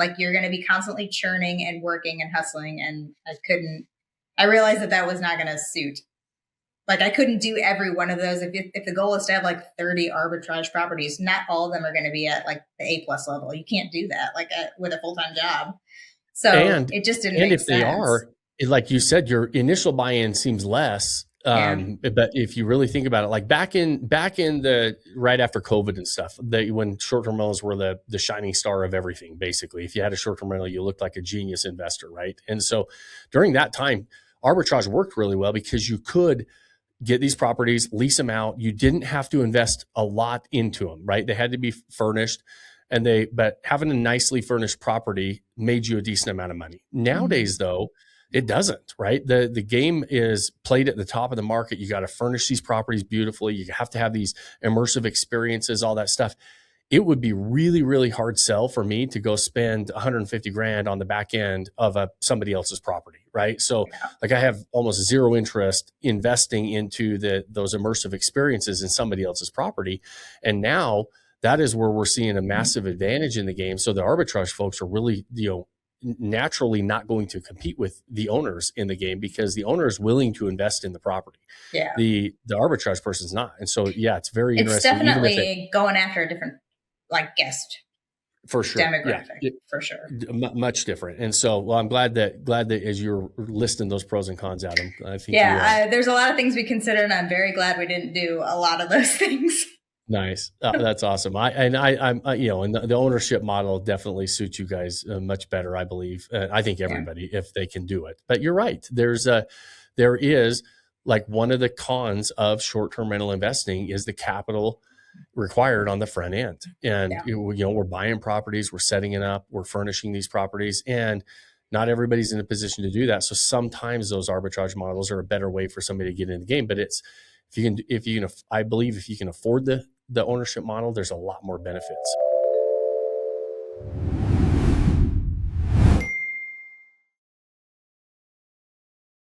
Like you're going to be constantly churning and working and hustling. And I realized that was not going to suit. Like I couldn't do every one of those. If the goal is to have like 30 arbitrage properties, not all of them are going to be at like the A+ level. You can't do that like with a full-time job. So it just didn't make sense. And if they are, like you said, your initial buy-in seems less. But if you really think about it, like back in the right after COVID and stuff, when short-term rentals were the shining star of everything, basically. If you had a short-term rental, you looked like a genius investor, right? And so during that time, arbitrage worked really well because you could get these properties, lease them out. You didn't have to invest a lot into them, right? They had to be furnished, but having a nicely furnished property made you a decent amount of money. Nowadays, though, it doesn't, right? The game is played at the top of the market. You got to furnish these properties beautifully. You have to have these immersive experiences, all that stuff. It would be really, really hard sell for me to go spend 150 grand on the back end of somebody else's property, right? So like I have almost zero interest investing into those immersive experiences in somebody else's property. And now that is where we're seeing a massive advantage in the game. So the arbitrage folks are really, naturally not going to compete with the owners in the game because the owner is willing to invest in the property. Yeah. The arbitrage person's not. And so, it's very interesting. It's definitely going after a different like guest for sure demographic for sure, much different. And so, well, I'm glad that as you're listing those pros and cons, Adam, I think there's a lot of things we considered, and I'm very glad we didn't do a lot of those things. Nice. That's awesome. I'm and the ownership model definitely suits you guys much better, I believe. I think everybody, if they can do it. But you're right. There is like one of the cons of short-term rental investing is the capital required on the front end. And we're buying properties, we're setting it up, we're furnishing these properties, and not everybody's in a position to do that. So sometimes those arbitrage models are a better way for somebody to get in the game. But I believe if you can afford the ownership model, there's a lot more benefits.